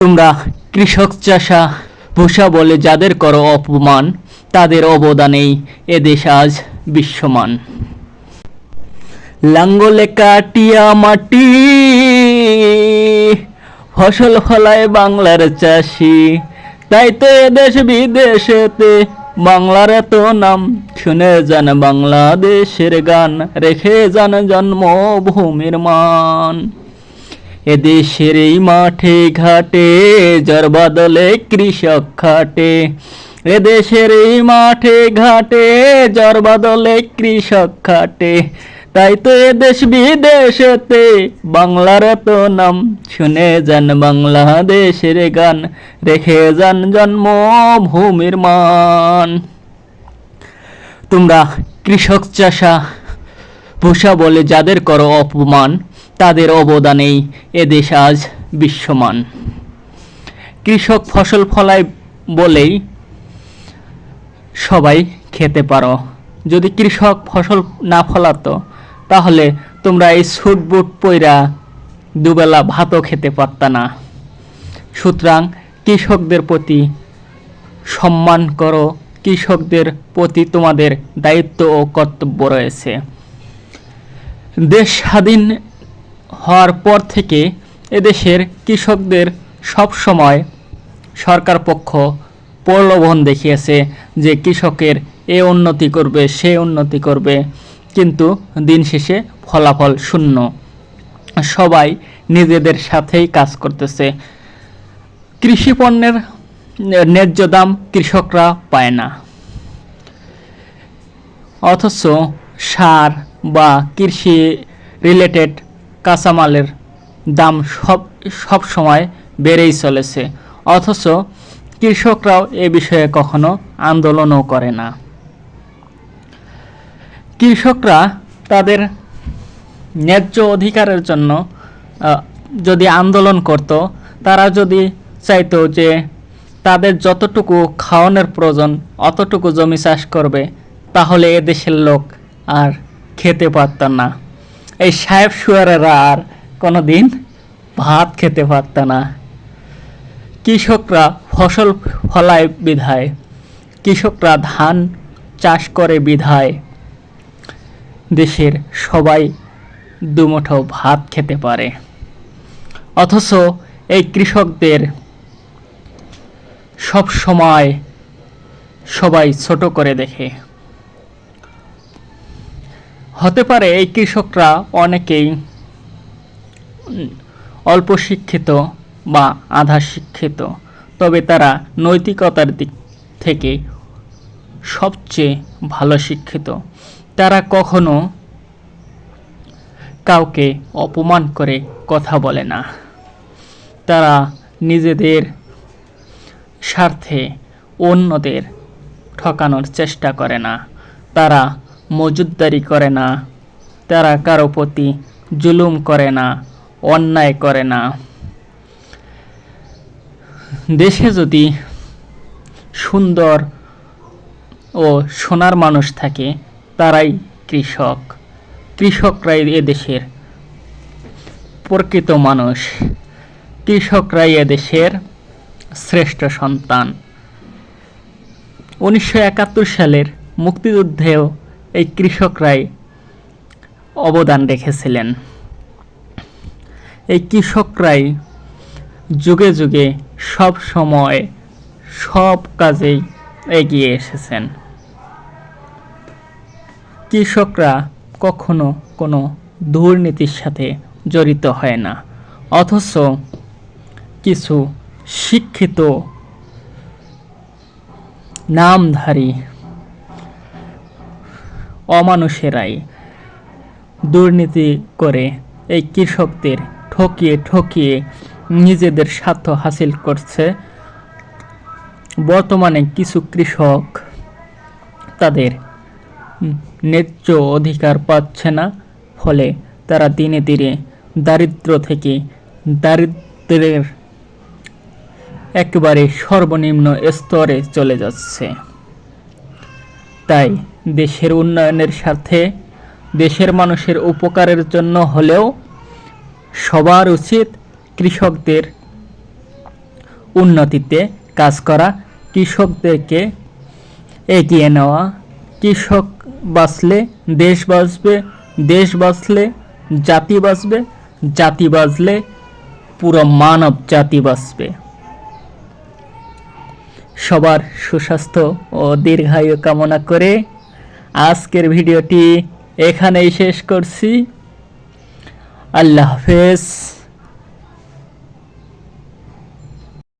তোমরা কৃষক চাষা ভূষা বলে যাদের করো অপমান, তাদের অবদানেই এদেশ আজ বিশ্বমান। লাঙ্গলে কাটিয়া মাটি ফসল ফলায় বাংলার চাষি, তাই তো এদেশ বিদেশেতে বাংলার এত নাম। শুনে যান বাংলাদেশের গান, রেখে যান জন্মভূমির মান। এদেশের এই মাঠে ঘাটে ঝড় বাদলে কৃষক খাটে, এদেশের এই মাঠে ঘাটে ঝড় বাদলে কৃষক খাটে, তাই তো এদেশ বিদেশেতে বাংলার এত নাম। শুনে যান বাংলাদেশের গান, রেখে যান জন্মভূমির মান। তোমরা কৃষক চাষা ভূষা বলে যাদের করো অপমান, তাদের অবদানেই এদেশ আজ বিশ্বমান। কৃষক ফসল ফলায় বলেই সবাই খেতে পারো। যদি কৃষক ফসল না ফলাতো তাহলে তোমরা এই স্যুট বুট পইরা দুবেলা ভাতও খেতে পারতা না। সুতরাং কৃষকদের প্রতি সম্মান করো, কৃষকদের প্রতি তোমাদের দায়িত্ব ও কর্তব্য রয়েছে। দেশ স্বাধীন হওয়ার পর থেকে এদেশের কৃষকদের সব সময় সরকার পক্ষ প্রলোভন দেখিয়েছে যে কৃষকের এ উন্নতি করবে, সে উন্নতি করবে, কিন্তু দিন শেষে ফলাফল শূন্য। সবাই নিজেদের সাথেই কাজ করতেছে। কৃষি পণ্যের ন্যায্য দাম কৃষকরা পায় না, অথচ সার বা কৃষি রিলেটেড কাঁচামালের দাম সব সময় বেড়েই চলেছে, অথচ কৃষকরাও এ বিষয়ে কখনো আন্দোলনও করে না। কৃষকরা তাদের ন্যায্য অধিকারের জন্য যদি আন্দোলন করত, তারা যদি চাইতো যে তাদের যতটুকু খাওয়ানোর প্রয়োজন অতটুকু জমি চাষ করবে, তাহলে এদেশের লোক আর খেতে পারত না। এই সাহেব সুয়ারেরা আর কোনো দিন ভাত খেতে পারত না। কৃষকরা ফসল ফলায় বিধায়, কৃষকরা ধান চাষ করে বিধায় দেশের সবাই দুমুঠো ভাত খেতে পারে, অথচ এই কৃষকদের সব সময় সবাই ছোট করে দেখে। হতে পারে এই কৃষকরা অনেকেই অল্প শিক্ষিত বা আধা শিক্ষিত, তবে তারা নৈতিকতার দিক থেকে সবচেয়ে ভালো শিক্ষিত। তারা কখনো কাউকে অপমান করে কথা বলে না, তারা নিজেদের স্বার্থে অন্যদের ঠকানোর চেষ্টা করে না, তারা মজুদদারি করে না, তারা কারো প্রতি জুলুম করে না, অন্যায় করে না। দেশে যদি সুন্দর ও সোনার মানুষ থাকে, তারাই কৃষক। কৃষকরাই এদেশের প্রকৃত মানুষ, কৃষকরাই এদেশের শ্রেষ্ঠ সন্তান। 1971 সালের মুক্তিযুদ্ধেও এই কৃষকরাই অবদান রেখেছিলেন। এই কৃষকরাই যুগে যুগে সব সময় সব কাজেই এগিয়ে এসেছেন। কৃষকরা কখনো কোনো দুর্নীতির সাথে জড়িত হয় না, অথচ কিছু শিক্ষিত নামধারী অমানুষেরাই দুর্নীতি করে এই কৃষকদের ঠকিয়ে ঠকিয়ে নিজেদের স্বার্থ হাসিল করছে। বর্তমানে কিছু কৃষক তাদের ন্যায্য অধিকার পাচ্ছে না, ফলে তারা দিনে দিনে দারিদ্র থেকে দারিদ্রের একেবারে সর্বনিম্ন স্তরে চলে যাচ্ছে। তাই দেশের উন্নয়নের স্বার্থে, দেশের মানুষের উপকারের জন্য হলেও সবার উচিত কৃষকদের উন্নতিতে কাজ করা, কৃষকদেরকে এগিয়ে নেওয়া। কৃষক বাঁচলে দেশ বাঁচবে, দেশ বাঁচলে জাতি বাঁচবে, জাতি বাঁচলে পুরো মানব জাতি বাঁচবে। সবার সুস্বাস্থ্য ও দীর্ঘায়ু কামনা করে আজকের ভিডিওটি এখানেই শেষ করছি। আল্লাহ হাফেজ।